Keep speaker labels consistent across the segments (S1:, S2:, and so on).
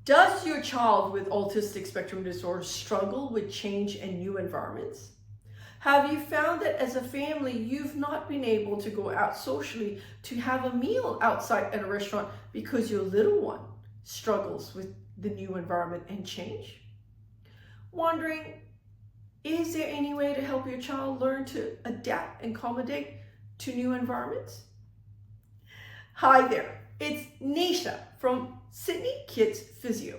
S1: Does your child with autistic spectrum disorder struggle with change and new environments? Have you found that as a family, you've not been able to go out socially to have a meal outside at a restaurant because your little one struggles with the new environment and change? Wondering, is there any way to help your child learn to adapt and accommodate to new environments? Hi there, it's Neesha from Sydney Kids Physio.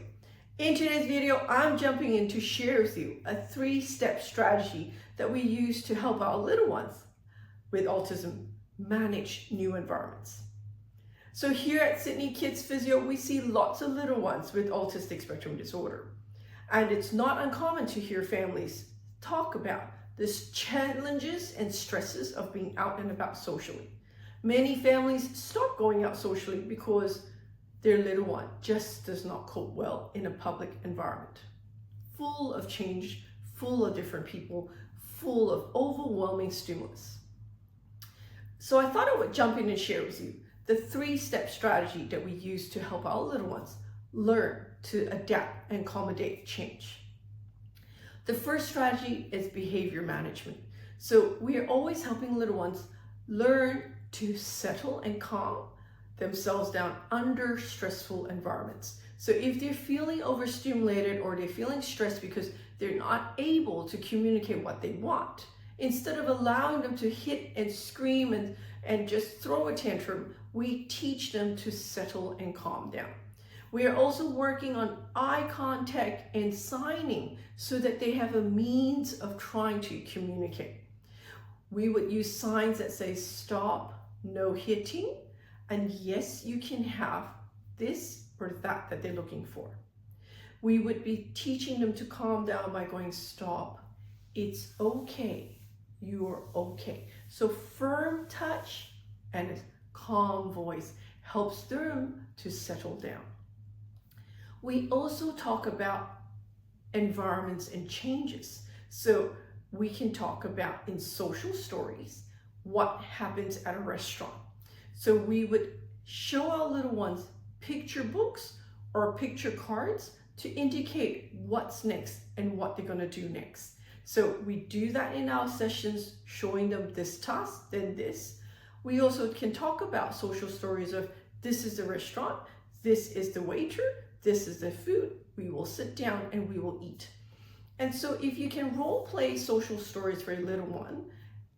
S1: In today's video, I'm jumping in to share with you a 3-step strategy that we use to help our little ones with autism manage new environments. So here at Sydney Kids Physio, we see lots of little ones with autistic spectrum disorder. And it's not uncommon to hear families talk about the challenges and stresses of being out and about socially. Many families stop going out socially because their little one just does not cope well in a public environment, full of change, full of different people, full of overwhelming stimulus. So I thought I would jump in and share with you the 3-step strategy that we use to help our little ones learn to adapt and accommodate change. The first strategy is behavior management. So we are always helping little ones learn to settle and calm themselves down under stressful environments. So if they're feeling overstimulated or they're feeling stressed because they're not able to communicate what they want, instead of allowing them to hit and scream and just throw a tantrum, we teach them to settle and calm down. We are also working on eye contact and signing so that they have a means of trying to communicate. We would use signs that say stop, no hitting, and yes, you can have this or that they're looking for. We would be teaching them to calm down by going stop, it's okay, you're okay. So firm touch and a calm voice helps them to settle down. We also talk about environments and changes. So we can talk about in social stories what happens at a restaurant. So we would show our little ones picture books or picture cards to indicate what's next and what they're going to do next. So we do that in our sessions, showing them this task, then this. We also can talk about social stories of this is the restaurant, this is the waiter, this is the food. We will sit down and we will eat. And so if you can role play social stories for a little one,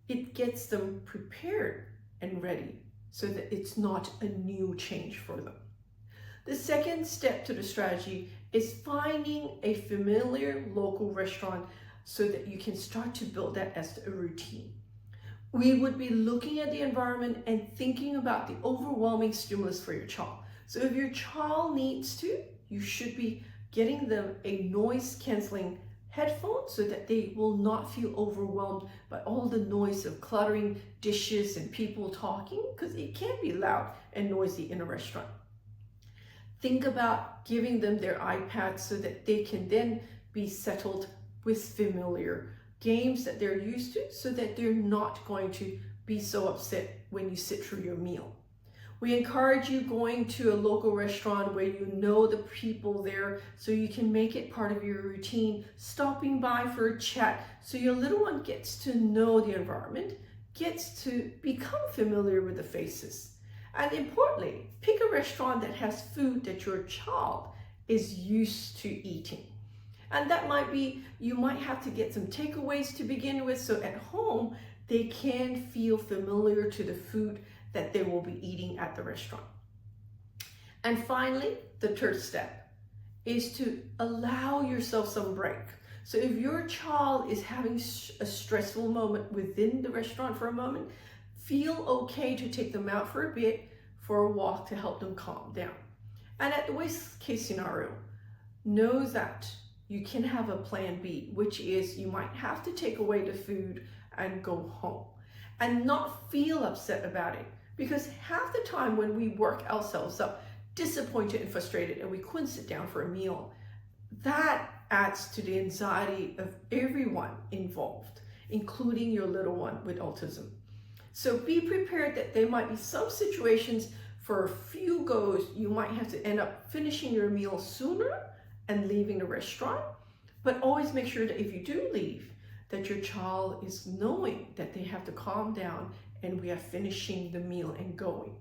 S1: it gets them prepared and ready so that it's not a new change for them. The second step to the strategy is finding a familiar local restaurant so that you can start to build that as a routine. We would be looking at the environment and thinking about the overwhelming stimulus for your child. So if your child needs to, you should be getting them a noise canceling headphone so that they will not feel overwhelmed by all the noise of cluttering dishes and people talking, because it can be loud and noisy in a restaurant. Think about giving them their iPads so that they can then be settled with familiar games that they're used to so that they're not going to be so upset when you sit through your meal. We encourage you going to a local restaurant where you know the people there so you can make it part of your routine, stopping by for a chat so your little one gets to know the environment, gets to become familiar with the faces. And importantly, pick a restaurant that has food that your child is used to eating. And that might be, you might have to get some takeaways to begin with so at home they can feel familiar to the food that they will be eating at the restaurant. And finally, the third step is to allow yourself some break. So if your child is having a stressful moment within the restaurant for a moment, feel okay to take them out for a bit for a walk to help them calm down. And at the worst case scenario, know that you can have a plan B, which is you might have to take away the food and go home and not feel upset about it. Because half the time when we work ourselves up, disappointed and frustrated, and we couldn't sit down for a meal, that adds to the anxiety of everyone involved, including your little one with autism. So be prepared that there might be some situations for a few goes, you might have to end up finishing your meal sooner and leaving the restaurant. But always make sure that if you do leave, that your child is knowing that they have to calm down and we are finishing the meal and going.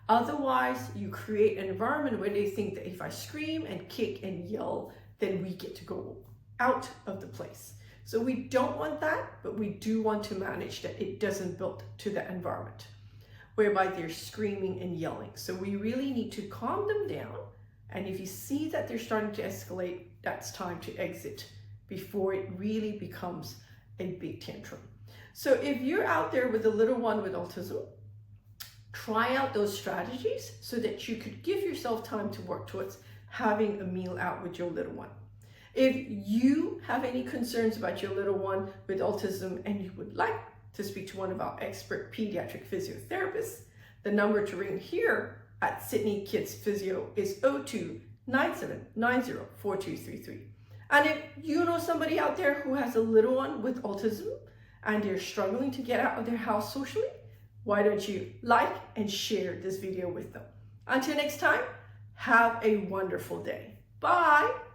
S1: Otherwise, you create an environment where they think that if I scream and kick and yell, then we get to go out of the place. So we don't want that, but we do want to manage that it doesn't build to that environment whereby they're screaming and yelling. So we really need to calm them down. And if you see that they're starting to escalate, that's time to exit before it really becomes a big tantrum. So if you're out there with a little one with autism, try out those strategies so that you could give yourself time to work towards having a meal out with your little one. If you have any concerns about your little one with autism and you would like to speak to one of our expert pediatric physiotherapists, the number to ring here at Sydney Kids Physio is 02-9790-4233. And if you know somebody out there who has a little one with autism and they're struggling to get out of their house socially, why don't you like and share this video with them? Until next time, have a wonderful day. Bye.